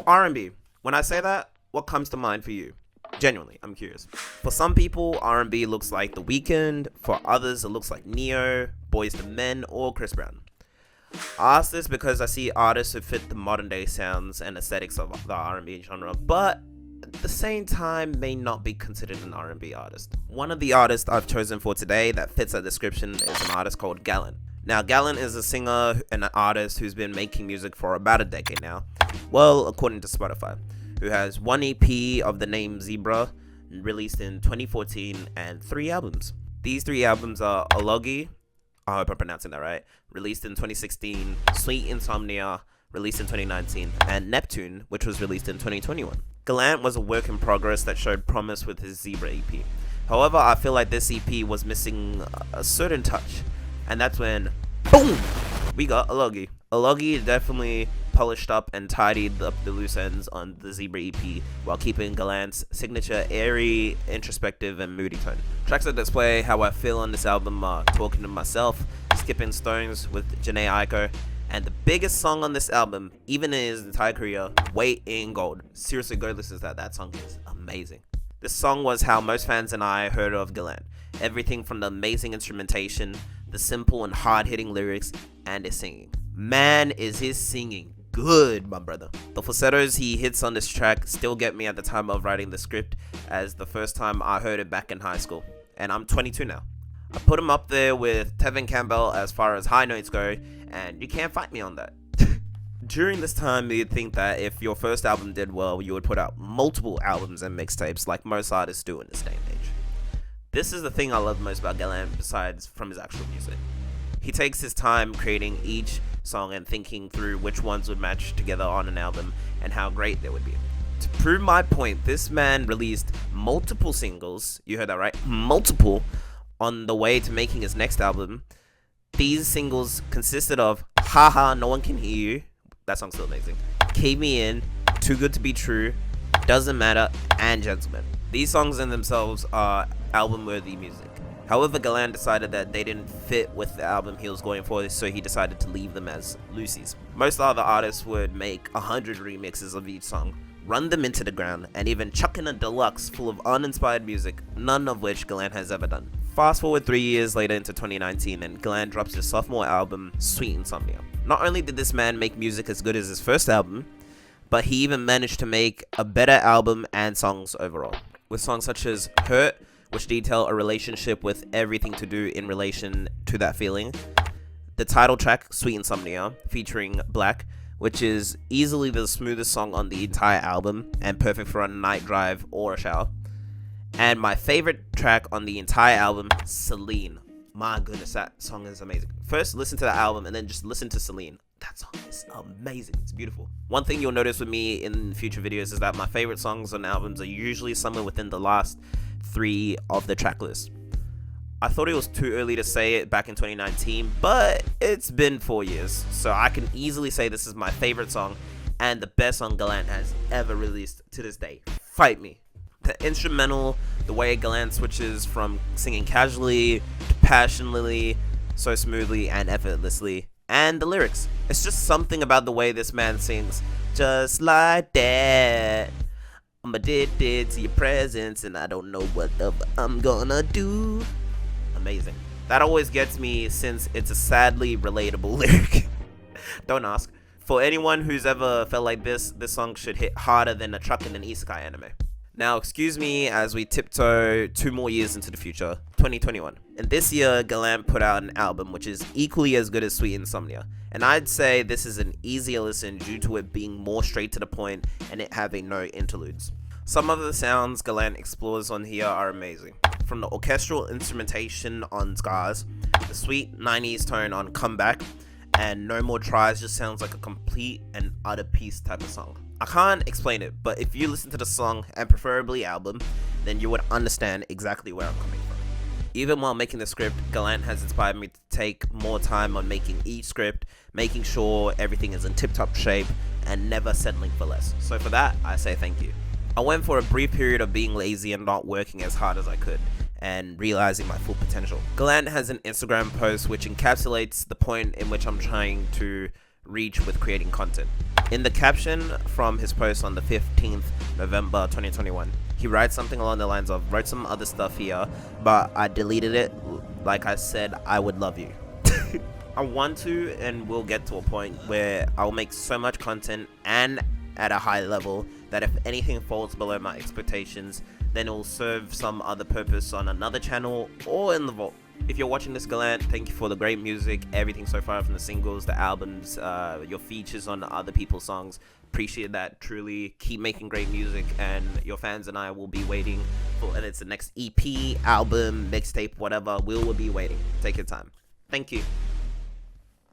R&B. When I say that, what comes to mind for you? Genuinely, I'm curious. For some people, R&B looks like The Weeknd. For others, it looks like Neo, Boyz II Men, or Chris Brown. I ask this because I see artists who fit the modern day sounds and aesthetics of the R&B genre, but at the same time may not be considered an R&B artist. One of the artists I've chosen for today that fits that description is an artist called Gallant. Now, Gallant is a singer and an artist who's been making music for about a decade now. Well, according to Spotify, who has one EP of the name Zebra, released in 2014, and 3 albums. These 3 albums are Ologi, I hope I'm pronouncing that right, released in 2016, Sweet Insomnia, released in 2019, and Neptune, which was released in 2021. Gallant was a work in progress that showed promise with his Zebra EP. However, I feel like this EP was missing a certain touch, and that's when, boom, we got Ologi. Ologi definitely polished up and tidied up the loose ends on the Zebra EP while keeping Gallant's signature airy, introspective, and moody tone. Tracks that display how I feel on this album are Talking to Myself, Skipping Stones with Janae Aiko, and the biggest song on this album, even in his entire career, Weight in Gold. Seriously, go listen to that. That song is amazing. This song was how most fans and I heard of Gallant. Everything from the amazing instrumentation, the simple and hard-hitting lyrics, and his singing. Man, is his singing good, my brother. The falsettos he hits on this track still get me at the time of writing the script, as the first time I heard it back in high school, and I'm 22 now. I put him up there with Tevin Campbell as far as high notes go, and you can't fight me on that. During this time, you'd think that if your first album did well, you would put out multiple albums and mixtapes like most artists do in this day and age. This is the thing I love most about Gallant besides from his actual music. He takes his time creating each song and thinking through which ones would match together on an album and how great they would be. To prove my point, this man released multiple singles, you heard that right, multiple, on the way to making his next album. These singles consisted of Haha, No One Can Hear You, that song's still amazing, Cave Me In, Too Good to Be True, Doesn't Matter, and Gentleman. These songs in themselves are album-worthy music. However, Gallant decided that they didn't fit with the album he was going for, so he decided to leave them as loosies. Most other artists would make 100 remixes of each song, run them into the ground, and even chuck in a deluxe full of uninspired music, none of which Gallant has ever done. Fast forward 3 years later into 2019, and Gallant drops his sophomore album, Sweet Insomnia. Not only did this man make music as good as his first album, but he even managed to make a better album and songs overall, with songs such as Hurt, which detail a relationship with everything to do in relation to that feeling. The title track, Sweet Insomnia, featuring Black, which is easily the smoothest song on the entire album and perfect for a night drive or a shower. And my favorite track on the entire album, Celine. My goodness, that song is amazing. First, listen to the album and then just listen to Celine. That song is amazing. It's beautiful. One thing you'll notice with me in future videos is that my favorite songs on albums are usually somewhere within the last 3 of the track list. I thought it was too early to say it back in 2019, but it's been 4 years, so I can easily say this is my favorite song and the best song Gallant has ever released to this day. Fight me. The instrumental, the way Gallant switches from singing casually to passionately, so smoothly and effortlessly, and the lyrics. It's just something about the way this man sings, just like that. I'm addicted to your presence and I don't know what I'm gonna do. Amazing. That always gets me since it's a sadly relatable lyric. Don't ask. For anyone who's ever felt like this song should hit harder than a truck in an isekai anime. Now, excuse me as we tiptoe 2 more years into the future, 2021. And this year, Gallant put out an album which is equally as good as Sweet Insomnia. And I'd say this is an easier listen due to it being more straight to the point and it having no interludes. Some of the sounds Gallant explores on here are amazing. From the orchestral instrumentation on Scars, the sweet 90s tone on Comeback, and No More Tries just sounds like a complete and utter piece type of song. I can't explain it, but if you listen to the song, and preferably album, then you would understand exactly where I'm coming from. Even while making the script, Gallant has inspired me to take more time on making each script, making sure everything is in tip-top shape, and never settling for less. So for that, I say thank you. I went for a brief period of being lazy and not working as hard as I could, and realizing my full potential. Gallant has an Instagram post which encapsulates the point in which I'm trying to reach with creating content. In the caption from his post on the 15th November 2021, he writes something along the lines of, wrote some other stuff here, but I deleted it. Like I said, I would love you. I want to and will get to a point where I'll make so much content and at a high level that if anything falls below my expectations, then it will serve some other purpose on another channel or in the vault. If you're watching this, Gallant, thank you for the great music, everything so far, from the singles, the albums, your features on other people's songs. Appreciate that, truly. Keep making great music, and your fans and I will be waiting for, and it's the next EP, album, mixtape, whatever, we will be waiting. Take your time. Thank you.